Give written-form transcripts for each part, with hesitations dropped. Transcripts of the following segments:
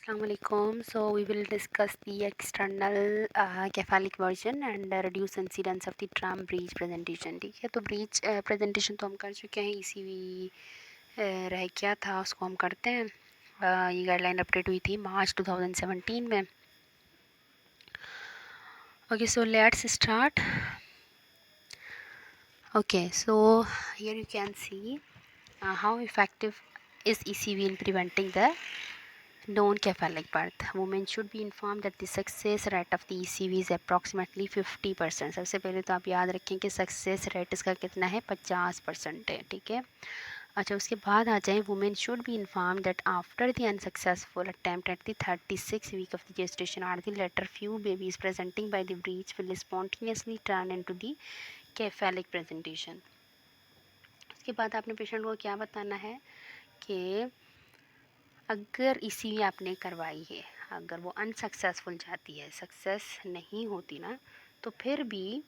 Assalamualaikum. So we will discuss the external cephalic version and reduce incidence of the tram breach presentation. ठीक है, तो breech presentation तो हम कर चुके हैं, ECV रह गया था, उसको हम करते हैं। ये गाइडलाइन अपडेट हुई थी मार्च 2017 में। Okay, so let's start. Okay, so here you can see how effective is ECV in preventing the non-cephalic birth. Women should be informed that the success rate of the ECV is approximately 50%. सबसे पहले तो आप याद रखें कि success rate इसका कितना है, 50% है। ठीक है, अच्छा उसके बाद आ जाए, women should be inform that after the unsuccessful attempt at the 36 week of the gestation are the latter few babies presenting by the breech will spontaneously turn into the cephalic presentation. उसके बाद आपने patient को क्या बताना है कि अगर ECV आपने करवाई है, अगर वो अनसक्सेसफुल जाती है, सक्सेस नहीं होती ना, तो फिर भी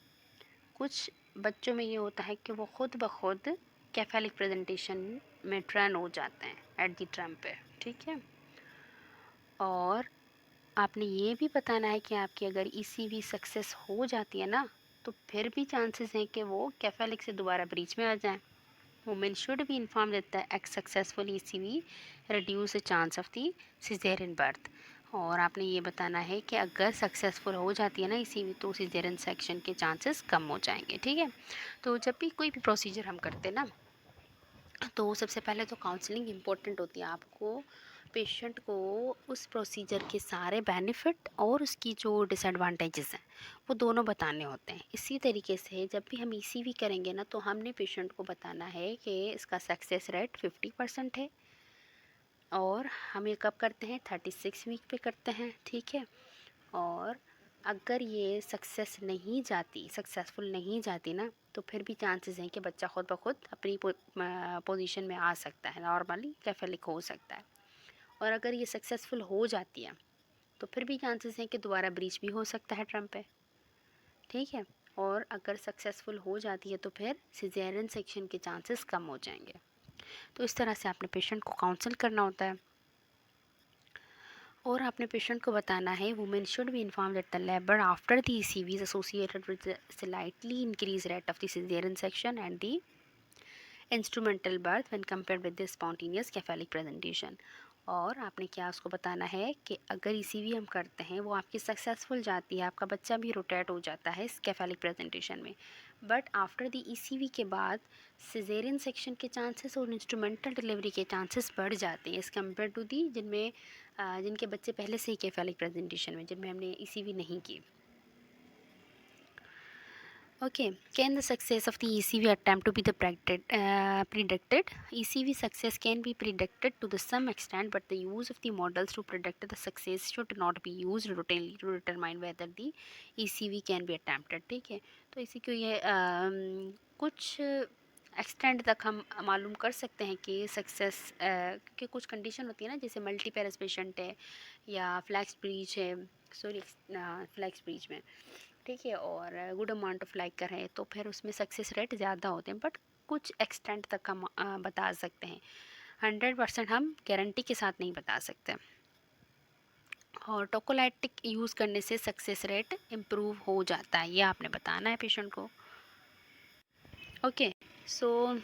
कुछ बच्चों में ये होता है कि वो खुद ब खुद कैफेलिक प्रेजेंटेशन में टर्न हो जाते हैं एट द ट्रम पे। ठीक है, और आपने ये भी बताना है कि आपकी अगर ECV सक्सेस हो जाती है ना, तो फिर भी चांसेस हैं कि वो कैफेलिक से दोबारा ब्रीच में आ जाएं। Women should be informed that the successful ECV reduce the chance of the cesarean birth। और आपने ये बताना है कि अगर सक्सेसफुल हो जाती है ना ECV, तो सिजेरियन सेक्शन के चांसेस कम हो जाएंगे। ठीक है, तो जब भी कोई भी प्रोसीजर हम करते हैं ना, तो सबसे पहले तो काउंसलिंग इम्पोर्टेंट होती है। आपको पेशेंट को उस प्रोसीजर के सारे बेनिफिट और उसकी जो डिसएडवांटेजेस हैं वो दोनों बताने होते हैं। इसी तरीके से जब भी हम ECV करेंगे ना, तो हमने पेशेंट को बताना है कि इसका सक्सेस रेट 50% है, और हम ये कब करते हैं, 36 वीक पे करते हैं। ठीक है, और अगर ये सक्सेसफुल नहीं जाती ना, तो फिर भी चांसेस हैं कि बच्चा खुद ब खुद अपनी पोजीशन में आ सकता है, नॉर्मली कैफेलिक हो सकता है। और अगर ये सक्सेसफुल हो जाती है, तो फिर भी चांसेस हैं कि दोबारा ब्रीच भी हो सकता है ट्रम पे। ठीक है, और अगर सक्सेसफुल हो जाती है, तो फिर सिजेरियन सेक्शन के चांसेस कम हो जाएंगे। तो इस तरह से आपने पेशेंट को काउंसल करना होता है। और आपने पेशेंट को बताना है, women should be inform that the labour after the ECV is associated with slightly increase rate of the caesarean section and the instrumental birth when compared with the spontaneous cephalic presentation. और आपने क्या उसको बताना है कि अगर ECV हम करते हैं, वो आपकी सक्सेसफुल जाती है, आपका बच्चा भी रोटेट हो जाता है इस कैफेलिक प्रेजेंटेशन में, बट आफ्टर द ECV के बाद सिजेरियन सेक्शन के चांसेस और इंस्ट्रूमेंटल डिलीवरी के चांसेस बढ़ जाते हैं एज़ कम्पेयर टू दी जिनके बच्चे पहले से ही कैफेलिक प्रेजेंटेशन में, जिनमें हमने ECV नहीं की। Okay, can the success of the ECV attempt to be the predicted? ECV success can be predicted to the some extent, but the use of the models to predict the success should not be used routinely to determine whether the ECV can be attempted। ठीक है, तो इसी को ये कुछ extend तक हम मालूम कर सकते हैं कि सक्सेस के कुछ कंडीशन होती है ना, जैसे मल्टीपेरस पेशेंट है या फ्लैक्स ब्रीच है, सॉरी फ्लैक्स ब्रीच में। ठीक है, और गुड अमाउंट ऑफ लाइक कर रहे हैं, तो फिर उसमें सक्सेस रेट ज़्यादा होते हैं, बट कुछ एक्सटेंट तक हम बता सकते हैं। 100% हम गारंटी के साथ नहीं बता सकते। और टोकोलाइटिक यूज़ करने से सक्सेस रेट इम्प्रूव हो जाता है, ये आपने बताना है पेशेंट को। Okay, so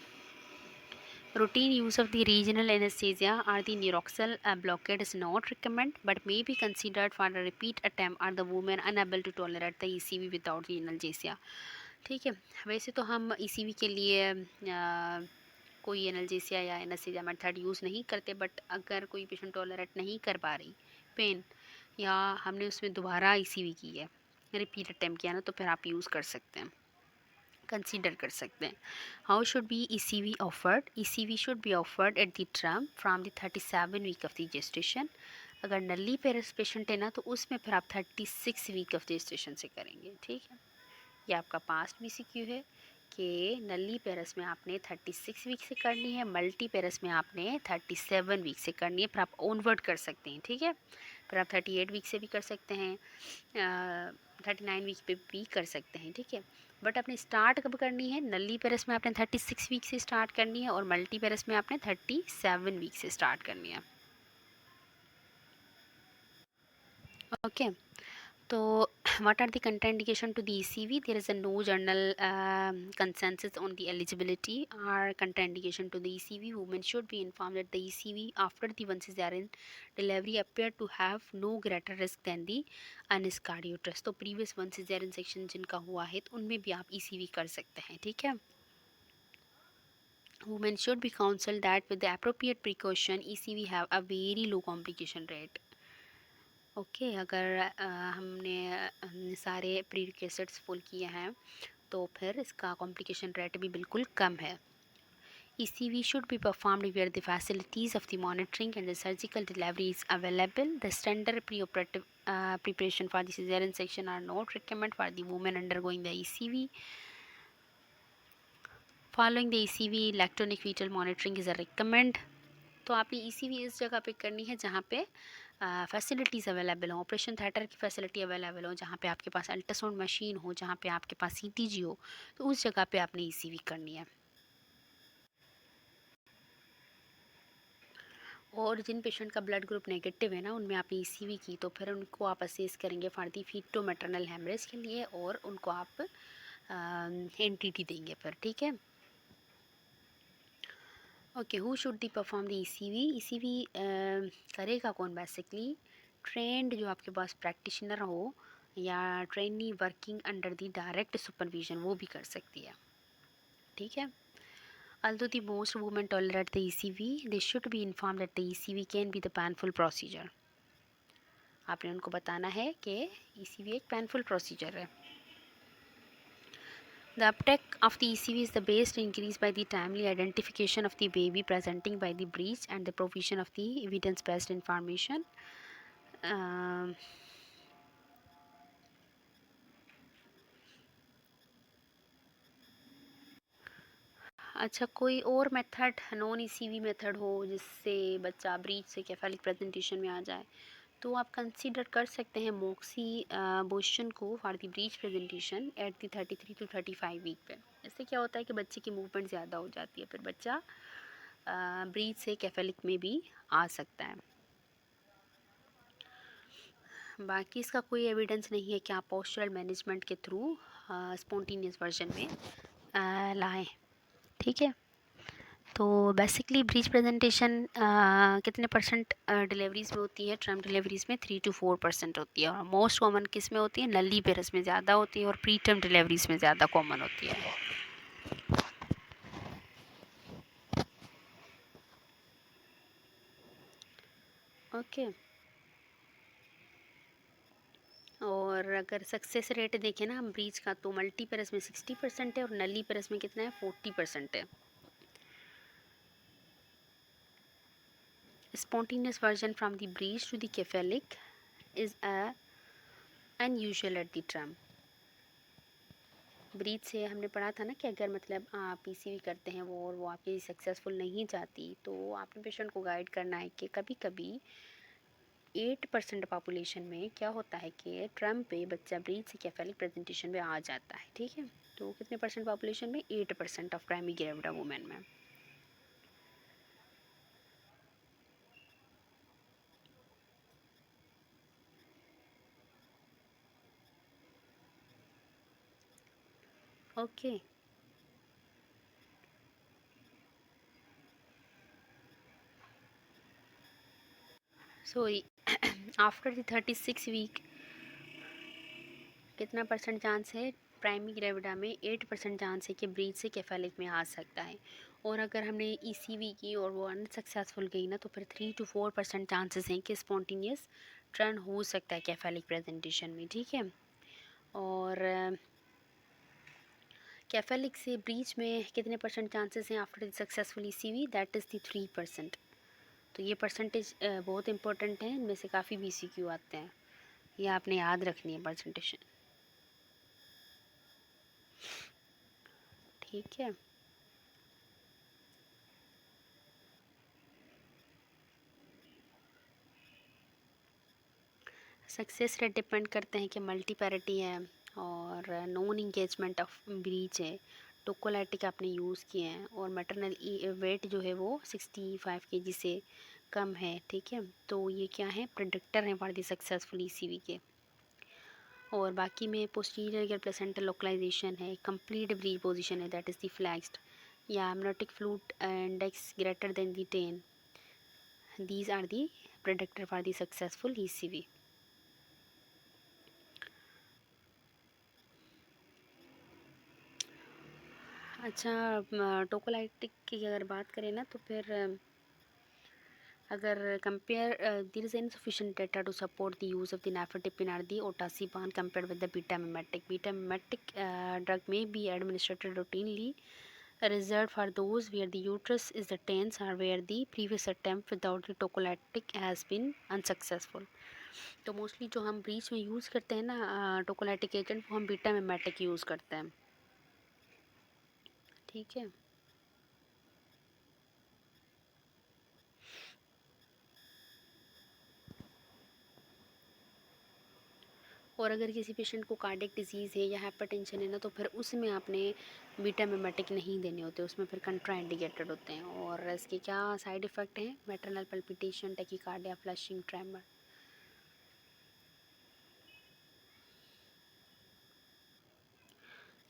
routine use of the regional anesthesia or the neuroxal blockade is not recommended, but may be considered for a repeat attempt or the woman unable to tolerate the ECV without the analgesia। ठीक है, वैसे तो हम ECV के लिए कोई analgesia या anaesthesia method use नहीं करते, बट अगर कोई पेशेंट टॉलरेट नहीं कर पा रही पेन, या हमने उसमें दोबारा ECV की है, रिपीट अटैम्प्ट किया ना, तो फिर आप यूज़ कर सकते हैं, कंसीडर कर सकते हैं। How should be ECV offered? ECV should be offered at the term from the 37 week of the gestation. अगर नली पेरस पेशेंट है ना, तो उसमें फिर आप 36 वीक ऑफ जेस्टेशन से करेंगे। ठीक है, ये आपका पास्ट BCQ है कि नली पेरस में आपने 36 वीक से करनी है, मल्टी पेरस में आपने 37 वीक से करनी है। फिर आप ओनवर्ड कर सकते हैं। ठीक है, फिर आप 38 वीक से भी कर सकते हैं, 39 वीक पे भी कर सकते हैं। ठीक है, बट आपने स्टार्ट कब करनी है, नली पेरस में आपने 36 वीक से स्टार्ट करनी है, और मल्टी पेरस में आपने 37 वीक से स्टार्ट करनी है। ओके, तो what are the contraindication to the ECV? There is a no journal consensus on the eligibility or contraindication to the ECV. Women should be informed that the ECV after the one cesarean delivery appear to have no greater risk than the unscarred uterus. तो previous one cesarean section जिनका हुआ है तो उनमें भी आप ECV कर सकते हैं, ठीक है. Women should be counseled that with the appropriate precaution ECV have a very low complication rate. Okay, अगर हमने सारे प्रीरिक्विजिट्स फुल किए हैं तो फिर इसका कॉम्प्लिकेशन रेट भी बिल्कुल कम है. ECV should be performed where the facilities of the monitoring and the surgical delivery is available. The standard preoperative preparation for the cesarean section are not recommended for the women undergoing the ECV. Following the ECV, electronic fetal monitoring is a recommend. तो आपने ECV इस जगह पे करनी है जहाँ पे facilities available हो, ऑपरेशन थिएटर की फैसिलिटी अवेलेबल हो, जहाँ पे आपके पास अल्ट्रासाउंड मशीन हो, जहाँ पे आपके पास CTG हो, तो उस जगह पे आपने ECV करनी है. और जिन पेशेंट का ब्लड ग्रुप नेगेटिव है ना, उनमें आपने ECV की तो फिर उनको आप असेस करेंगे for the feto maternal haemorrhage के लिए और उनको आप NTT देंगे फिर, ठीक है. Okay, who should the perform the ECV? ECV करेगा कौन? बेसिकली ट्रेंड जो आपके पास प्रैक्टिशनर हो या trainee working under the direct supervision, वो भी कर सकती है, ठीक है. Although the most women tolerate the ECV, they should be informed that the ECV can be the painful procedure. आपने उनको बताना है कि ECV एक painful procedure है. The uptake of the ECV is the based increase by the timely identification of the baby presenting by the breech and the provision of the evidence-based information. अच्छा, कोई और मेथड नॉन ECV मेथड हो जिससे बच्चा breach से केफालिक presentation में आ जाए, तो आप कंसीडर कर सकते हैं मॉक्सी बोशन को for the breech presentation at the 33 to 35 week पे. इससे क्या होता है कि बच्चे की मूवमेंट ज़्यादा हो जाती है, फिर बच्चा ब्रीच से केफालिक में भी आ सकता है. बाकी इसका कोई एविडेंस नहीं है कि आप पोस्चरल मैनेजमेंट के थ्रू स्पॉन्टेनियस वर्जन में लाएं, ठीक है. तो बेसिकली ब्रीच प्रेजेंटेशन कितने परसेंट डिलीवरीज़ में होती है? ट्रम डिलीवरीज़ में 3 to 4% होती है. और मोस्ट कॉमन किस में होती है? नली पेरस में ज़्यादा होती है और प्री टर्म डिलीवरीज़ में ज़्यादा कॉमन होती है. ओके, और अगर सक्सेस रेट देखें ना हम ब्रीच का, तो मल्टी पेरस में 60% है और नली पेरस में कितना है? 40% है. Spontaneous version from the breech to the cephalic is unusual at the trem. Breach से हमने पढ़ा था ना कि अगर मतलब आप ECV करते हैं वो और वो आपकी सक्सेसफुल नहीं जाती, तो आपने पेशेंट को गाइड करना है कि कभी कभी 8% पॉपुलेशन में क्या होता है कि ट्रम पे बच्चा ब्रीच से केफेलिक प्रेजेंटेशन में आ जाता है, ठीक है. तो कितने परसेंट पॉपुलेशन में? 8% ऑफ प्राइमरी ग्रेविडा वुमेन में. Okay, so after the 36 week कितना परसेंट चांस है? प्राइमरी ग्रेविडा में 8% चांस है कि ब्रीच से केफेलिक में आ सकता है. और अगर हमने ECV की और वो अनसक्सेसफुल गई ना, तो फिर 3 to 4% चांसेस हैं कि स्पॉन्टेनियस टर्न हो सकता है केफेलिक प्रेजेंटेशन में, ठीक है. और केफेलिक से ब्रीच में कितने परसेंट चांसेस हैं after the successful ECV? That is the 3%. तो ये परसेंटेज बहुत इंपॉर्टेंट है, इनमें से काफ़ी BCQ आते हैं, ये आपने याद रखनी है परसेंटेज, ठीक है. सक्सेस रेट डिपेंड करते हैं कि मल्टी पैरिटी है और नॉन इंगेजमेंट ऑफ ब्रीच है, टोकोलाइटिक आपने यूज़ किए हैं और मैटरनल वेट जो है वो 65 kg से कम है, ठीक है, तो ये क्या है, प्रेडिक्टर हैं फॉर द सक्सेसफुल ईसीवी के। और बाकी में पोस्टीरियर या प्लेसेंटल लोकलाइजेशन है, कंप्लीट ब्रीड पोजीशन है दैट इज़ द फ्लैक्स्ड, या amniotic flute index greater than the 10, these are the predictor for the successful ECV। अच्छा, टोकोलाइटिक की अगर बात करें ना, तो फिर अगर compare there is insufficient data to support the use of the nifedipine or the otacibine compared with the beta mimetic। beta mimetic drug may be administered routinely, reserved for those where the uterus is the tense or where the previous attempt without the tocolytic has been unsuccessful। तो mostly जो हम breach में use करते हैं ना टोकोलाइटिक agent, वो हम beta mimetic use करते हैं, ठीक है। और अगर किसी पेशेंट को कार्डियक डिजीज़ है या हाइपरटेंशन है ना, तो फिर उसमें आपने बीटा मिमेटिक नहीं देने होते, उसमें फिर कंट्रा इंडिकेटेड होते हैं। और इसके क्या साइड इफ़ेक्ट हैं, maternal palpitation, tachycardia, flushing, tremor.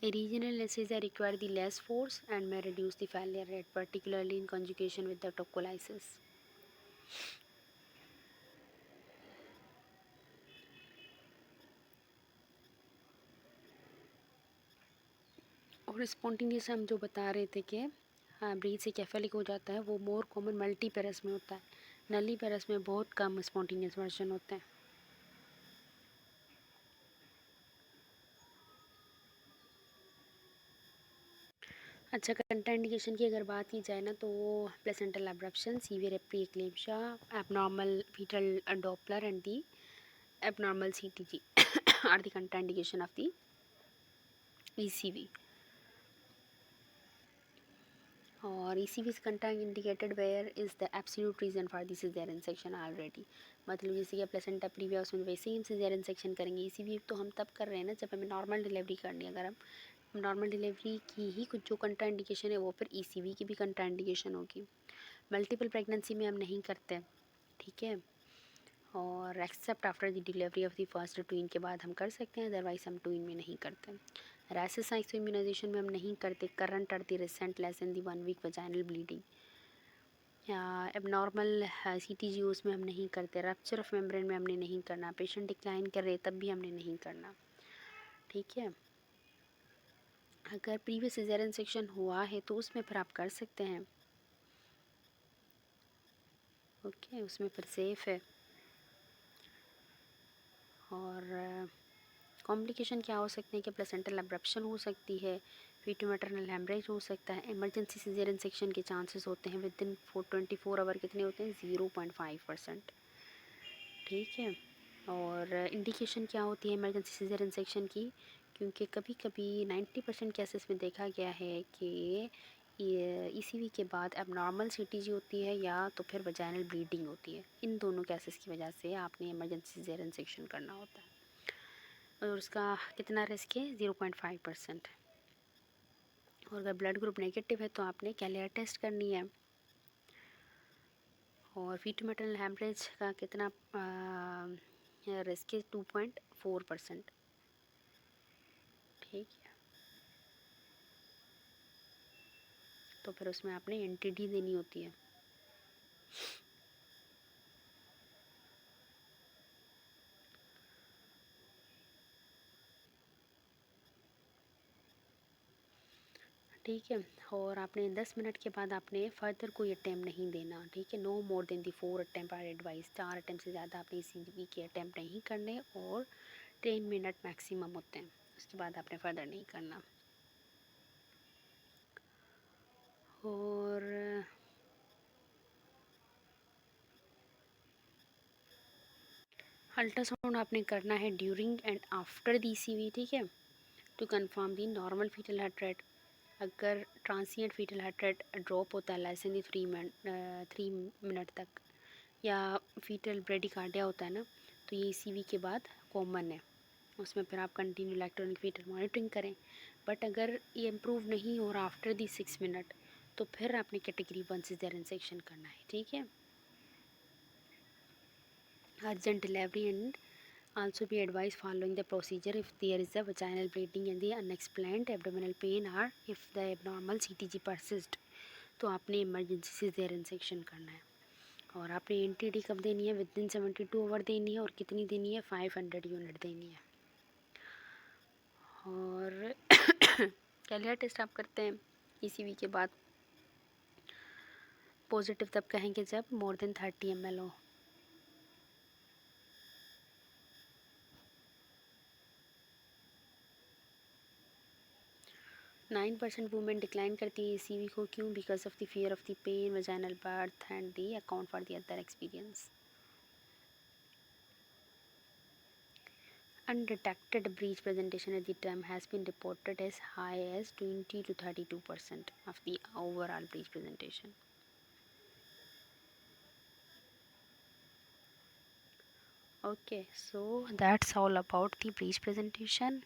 Regional anesthesia require the less force and may reduce the failure rate, particularly in conjugation with the tocolysis। और स्पॉन्टेनियस हम जो बता रहे थे कि हाँ ब्रीथ से कैफेलिक हो जाता है, वो मोर कॉमन मल्टी पेरस में होता है, नली पेरस में बहुत कम स्पॉन्टेनियस वर्जन होते हैं। अच्छा, कंट्राइंडिकेशन की अगर बात की जाए ना, तो placental abruption, severe preeclampsia, abnormal fetal doppler and the abnormal CTG are the contraindication of the ECV. और ECV is contact indicated where is the absolute reason for the cesarean section already। मतलब जैसे कि placenta previa उसमें वैसे ही हम cesarean section करेंगे। ECV तो हम तब कर रहे हैं ना जब हमें नॉर्मल डिलीवरी करनी है। अगर हम नॉर्मल डिलीवरी की ही कुछ जो कंट्रा इंडिकेशन है, वो फिर ECV की भी कंट्रा इंडिकेशन होगी। मल्टीपल प्रेगनेंसी में हम नहीं करते, ठीक है। और except after the delivery of the first twin के बाद हम कर सकते हैं, अदरवाइज हम ट्वीन में नहीं करते। रैसेस इम्यूनाइजेशन में हम नहीं करते, current or the recent less in the 1 week vaginal bleeding, या एबनॉर्मल CTG उसमें हम नहीं करते, रप्चर ऑफ मेम्ब्रेन में हमने नहीं करना, पेशेंट डिक्लाइन कर रहे तब भी हमने नहीं करना, ठीक है। अगर प्रीवियस सिजेरियन सेक्शन हुआ है तो उसमें फिर आप कर सकते हैं, ओके, उसमें फिर सेफ़ है। और कॉम्प्लिकेशन क्या हो सकते हैं कि प्लेसेंटल एब्रप्शन हो सकती है, फीटो मैटरनल हेमरेज हो सकता है, इमरजेंसी सिजेरियन सेक्शन के चांसेस होते हैं विद इन 24 आवर कितने होते हैं, 0.5%, ठीक है। और इंडिकेशन क्या होती है इमरजेंसी सिजेरियन सेक्शन की, क्योंकि कभी कभी 90% केसेस में देखा गया है कि ये ECV के बाद एबनॉर्मल CTG होती है या तो फिर वजाइनल ब्लीडिंग होती है। इन दोनों केसेस की वजह से आपने इमरजेंसी सिजेरियन सेक्शन करना होता है। और उसका कितना रिस्क है, 0.5%। और अगर ब्लड ग्रुप नेगेटिव है तो आपने कैलियर टेस्ट करनी है। और फीटो मैटरनल हेमरेज का कितना रिस्क है, 2.4%, ठीक है। तो फिर उसमें आपने NTD देनी होती है। ठीक है। और आपने 10 मिनट के बाद आपने फर्दर कोई अटैम्प्ट नहीं देना, ठीक है। No more than the 4 attempt are advice. 4 attempt से ज़्यादा आपने ECV के अटैम्प्ट नहीं करने, और 10 मिनट मैक्सिमम होते हैं, उसके बाद आपने फर्दर नहीं करना। और अल्ट्रासाउंड आपने करना है during and after the ECV, ठीक है, to confirm the normal fetal heart rate. अगर transient fetal heart rate drop होता है लेस देन 3 मिनट तक, या फीटल ब्रेडिकार्डिया होता है ना, तो ये ECV के बाद कॉमन है, उसमें फिर आप कंटिन्यू इलेक्ट्रॉनिक फीटल मॉनिटरिंग करें। बट अगर ये इम्प्रूव नहीं हो रहा आफ्टर दी 6 मिनट, तो फिर आपने कैटेगरी 1 सिजेरियन सेक्शन करना है, ठीक है। urgent delivery, and also be advised following the procedure if there is a vaginal bleeding and the unexplained abdominal pain, or if the abnormal CTG persist, तो आपने emergency caesarean section करना है। और आपने NTD कब देनी है? विद इन 72 आवर देनी है। और कितनी देनी है? 500 यूनिट देनी है। और कैलियर टेस्ट आप करते हैं ECV के बाद, पॉजिटिव तब कहेंगे जब मोर देन 30 ml हो। 9% वुमेन डिक्लाइन करती है ECV को, क्यों? Because of the fear of the pain, vaginal birth and the account for the other experience. Undetected breech presentation at the time has been reported as high as 20 to 32% of the overall breech presentation. Okay, so that's all about the breech presentation.